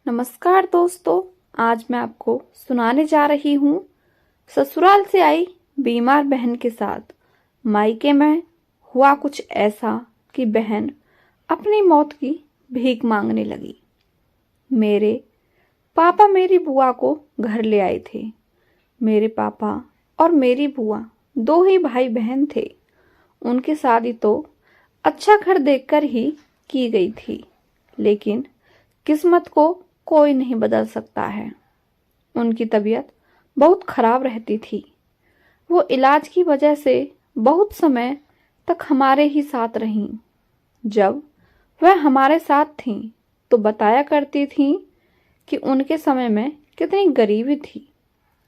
नमस्कार दोस्तों, आज मैं आपको सुनाने जा रही हूँ ससुराल से आई बीमार बहन के साथ मायके में हुआ कुछ ऐसा कि बहन अपनी मौत की भीख मांगने लगी। मेरे पापा मेरी बुआ को घर ले आए थे। मेरे पापा और मेरी बुआ दो ही भाई बहन थे। उनकी शादी तो अच्छा घर देखकर ही की गई थी, लेकिन किस्मत को कोई नहीं बदल सकता है। उनकी तबीयत बहुत खराब रहती थी। वो इलाज की वजह से बहुत समय तक हमारे ही साथ रहीं। जब वह हमारे साथ थीं तो बताया करती थीं कि उनके समय में कितनी गरीबी थी।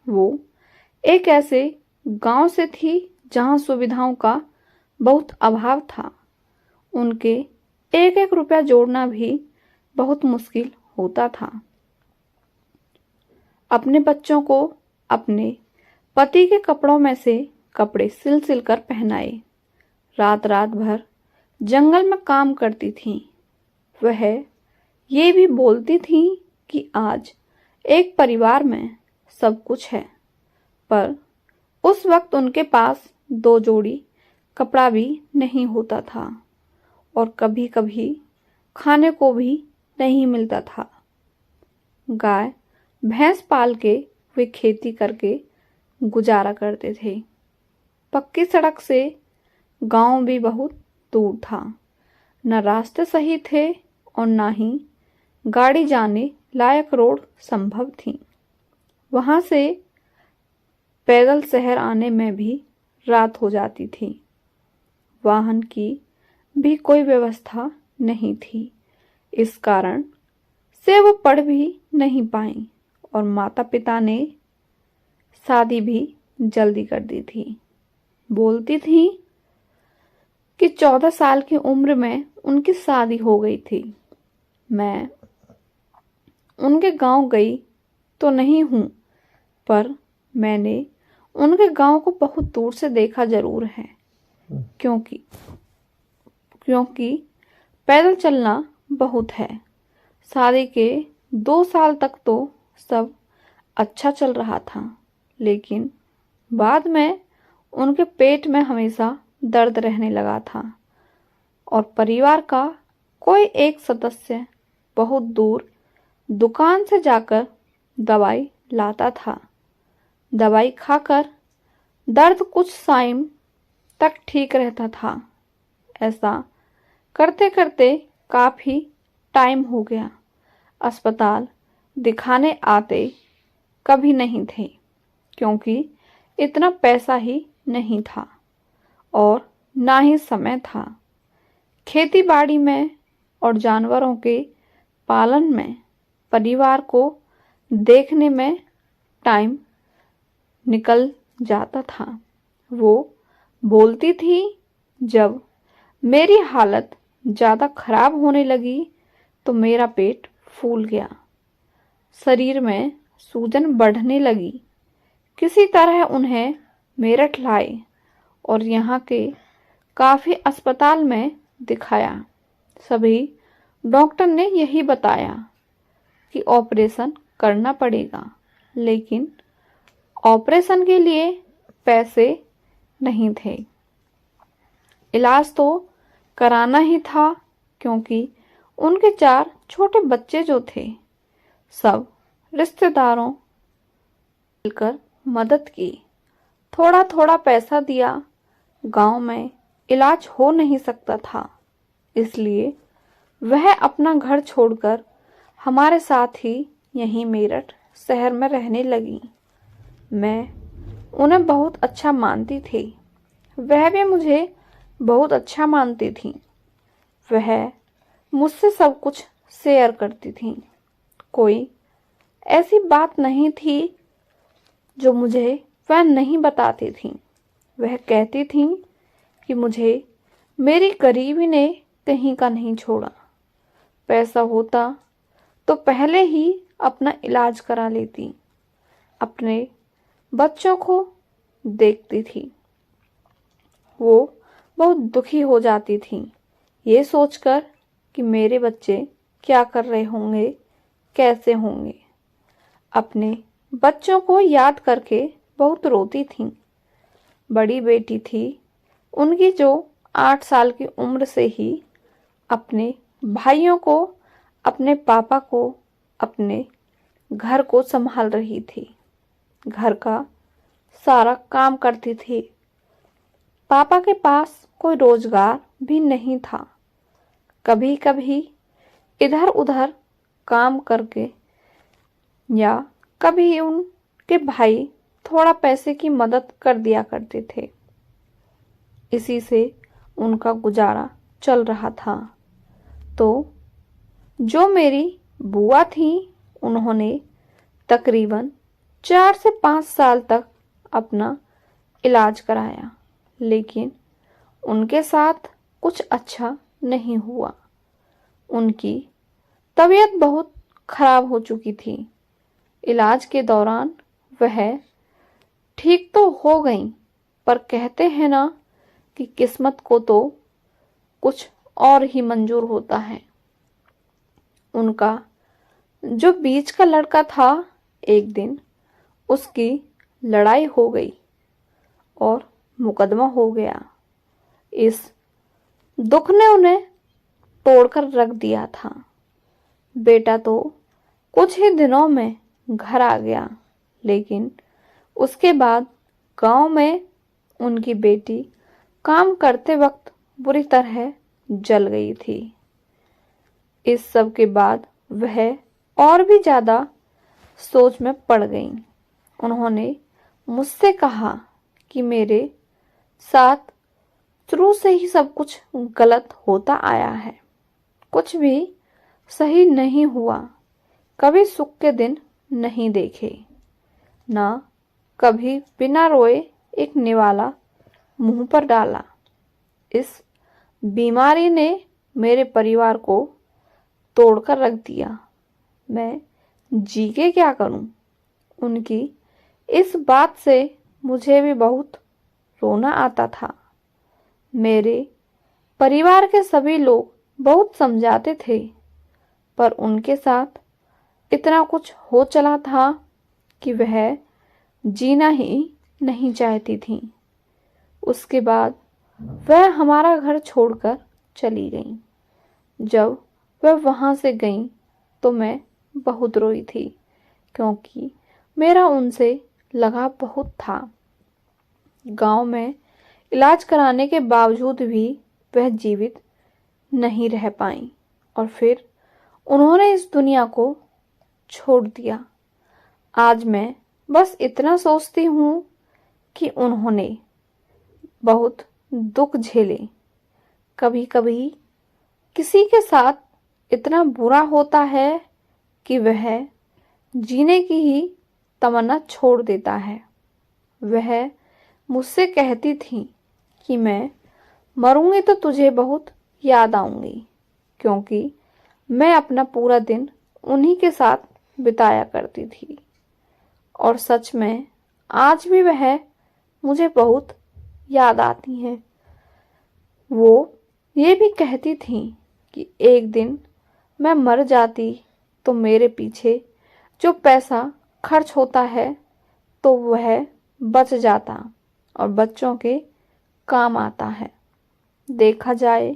वो एक ऐसे गांव से थी जहां सुविधाओं का बहुत अभाव था। उनके एक एक रुपया जोड़ना भी बहुत मुश्किल होता था। अपने बच्चों को अपने पति के कपड़ों में से कपड़े सिल सिल कर पहनाए। रात रात भर जंगल में काम करती थीं। वह ये भी बोलती थीं कि आज एक परिवार में सब कुछ है, पर उस वक्त उनके पास दो जोड़ी कपड़ा भी नहीं होता था और कभी कभी खाने को भी नहीं मिलता था। गाय भैंस पाल के वे खेती करके गुजारा करते थे। पक्की सड़क से गांव भी बहुत दूर था। न रास्ते सही थे और न ही गाड़ी जाने लायक रोड संभव थी। वहां से पैदल शहर आने में भी रात हो जाती थी। वाहन की भी कोई व्यवस्था नहीं थी। इस कारण से वो पढ़ भी नहीं पाई और माता पिता ने शादी भी जल्दी कर दी थी। बोलती थी कि 14 साल की उम्र में उनकी शादी हो गई थी। मैं उनके गांव गई तो नहीं हूं, पर मैंने उनके गांव को बहुत दूर से देखा जरूर है, क्योंकि पैदल चलना बहुत है। शादी के 2 साल तक तो सब अच्छा चल रहा था, लेकिन बाद में उनके पेट में हमेशा दर्द रहने लगा था और परिवार का कोई एक सदस्य बहुत दूर दुकान से जाकर दवाई लाता था। दवाई खाकर दर्द कुछ टाइम तक ठीक रहता था। ऐसा करते करते काफी टाइम हो गया। अस्पताल दिखाने आते कभी नहीं थे, क्योंकि इतना पैसा ही नहीं था और ना ही समय था। खेती बाड़ी में और जानवरों के पालन में परिवार को देखने में टाइम निकल जाता था। वो बोलती थी, जब मेरी हालत ज़्यादा खराब होने लगी तो मेरा पेट फूल गया, शरीर में सूजन बढ़ने लगी। किसी तरह उन्हें मेरठ लाए और यहाँ के काफ़ी अस्पताल में दिखाया। सभी डॉक्टर ने यही बताया कि ऑपरेशन करना पड़ेगा, लेकिन ऑपरेशन के लिए पैसे नहीं थे। इलाज तो कराना ही था, क्योंकि उनके 4 छोटे बच्चे जो थे, सब रिश्तेदारों मिलकर मदद की। थोड़ा थोड़ा पैसा दिया। गांव में इलाज हो नहीं सकता था, इसलिए वह अपना घर छोड़कर हमारे साथ ही यहीं मेरठ शहर में रहने लगी। मैं उन्हें बहुत अच्छा मानती थी, वह भी मुझे बहुत अच्छा मानती थी। वह मुझसे सब कुछ शेयर करती थी। कोई ऐसी बात नहीं थी जो मुझे वह नहीं बताती थी। वह कहती थी कि मुझे मेरी गरीबी ने कहीं का नहीं छोड़ा। पैसा होता तो पहले ही अपना इलाज करा लेती, अपने बच्चों को देखती थी। वो बहुत दुखी हो जाती थी, ये सोचकर कि मेरे बच्चे क्या कर रहे होंगे, कैसे होंगे। अपने बच्चों को याद करके बहुत रोती थीं। बड़ी बेटी थी उनकी जो 8 साल की उम्र से ही अपने भाइयों को, अपने पापा को, अपने घर को संभाल रही थी। घर का सारा काम करती थी। पापा के पास कोई रोजगार भी नहीं था। कभी कभी इधर उधर काम करके या कभी उनके भाई थोड़ा पैसे की मदद कर दिया करते थे। इसी से उनका गुजारा चल रहा था। तो जो मेरी बुआ थी उन्होंने तकरीबन 4 से 5 साल तक अपना इलाज कराया, लेकिन उनके साथ कुछ अच्छा नहीं हुआ। उनकी तबीयत बहुत खराब हो चुकी थी। इलाज के दौरान वह ठीक तो हो गई, पर कहते हैं ना कि किस्मत को तो कुछ और ही मंजूर होता है। उनका जो बीच का लड़का था, एक दिन उसकी लड़ाई हो गई और मुकदमा हो गया। इस दुख ने उन्हें तोड़कर रख दिया था। बेटा तो कुछ ही दिनों में घर आ गया, लेकिन उसके बाद गांव में उनकी बेटी काम करते वक्त बुरी तरह जल गई थी। इस सब के बाद वह और भी ज्यादा सोच में पड़ गईं। उन्होंने मुझसे कहा कि मेरे साथ शुरू से ही सब कुछ गलत होता आया है, कुछ भी सही नहीं हुआ। कभी सुख के दिन नहीं देखे, ना कभी बिना रोए एक निवाला मुंह पर डाला। इस बीमारी ने मेरे परिवार को तोड़कर रख दिया। मैं जी के क्या करूं? उनकी इस बात से मुझे भी बहुत रोना आता था। मेरे परिवार के सभी लोग बहुत समझाते थे, पर उनके साथ इतना कुछ हो चला था कि वह जीना ही नहीं चाहती थी। उसके बाद वह हमारा घर छोड़कर चली गई। जब वह वहां से गई तो मैं बहुत रोई थी, क्योंकि मेरा उनसे लगाव बहुत था। गांव में इलाज कराने के बावजूद भी वह जीवित नहीं रह पाई और फिर उन्होंने इस दुनिया को छोड़ दिया। आज मैं बस इतना सोचती हूँ कि उन्होंने बहुत दुख झेले। कभी कभी किसी के साथ इतना बुरा होता है कि वह जीने की ही तमन्ना छोड़ देता है। वह मुझसे कहती थी कि मैं मरूंगी तो तुझे बहुत याद आऊंगी, क्योंकि मैं अपना पूरा दिन उन्हीं के साथ बिताया करती थी। और सच में आज भी वह मुझे बहुत याद आती हैं। वो ये भी कहती थी कि एक दिन मैं मर जाती तो मेरे पीछे जो पैसा खर्च होता है तो वह बच जाता और बच्चों के काम आता है। देखा जाए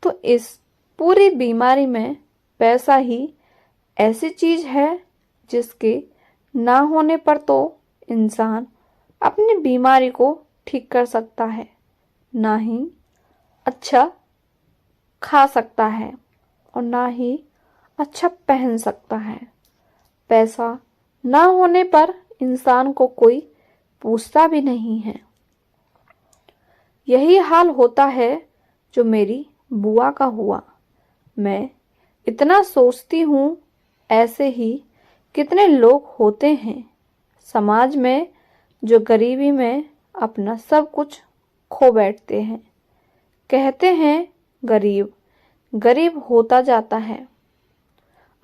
तो इस पूरी बीमारी में पैसा ही ऐसी चीज है जिसके ना होने पर तो इंसान अपनी बीमारी को ठीक कर सकता है, ना ही अच्छा खा सकता है और ना ही अच्छा पहन सकता है। पैसा ना होने पर इंसान को कोई पूछता भी नहीं है। यही हाल होता है जो मेरी बुआ का हुआ। मैं इतना सोचती हूँ, ऐसे ही कितने लोग होते हैं समाज में जो गरीबी में अपना सब कुछ खो बैठते हैं। कहते हैं गरीब गरीब होता जाता है,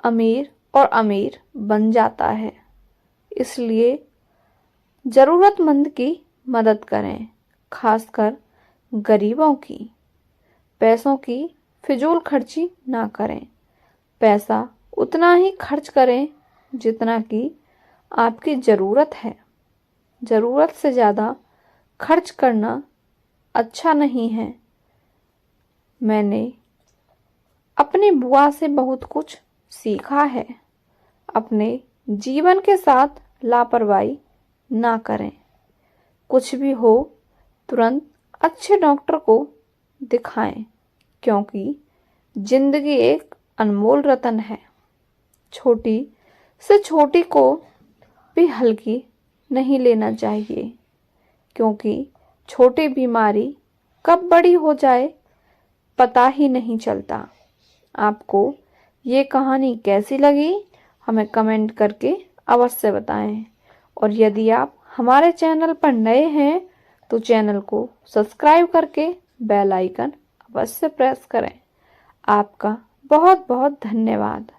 अमीर और अमीर बन जाता है। इसलिए जरूरतमंद की मदद करें, खासकर गरीबों की। पैसों की फिजूल खर्ची ना करें। पैसा उतना ही खर्च करें जितना कि आपकी ज़रूरत है। ज़रूरत से ज़्यादा खर्च करना अच्छा नहीं है। मैंने अपनी बुआ से बहुत कुछ सीखा है। अपने जीवन के साथ लापरवाही ना करें। कुछ भी हो तुरंत अच्छे डॉक्टर को दिखाएं, क्योंकि जिंदगी एक अनमोल रतन है। छोटी से छोटी को भी हल्की नहीं लेना चाहिए, क्योंकि छोटी बीमारी कब बड़ी हो जाए पता ही नहीं चलता। आपको ये कहानी कैसी लगी हमें कमेंट करके अवश्य बताएं। और यदि आप हमारे चैनल पर नए हैं तो चैनल को सब्सक्राइब करके बेल आइकन अवश्य प्रेस करें। आपका बहुत बहुत धन्यवाद।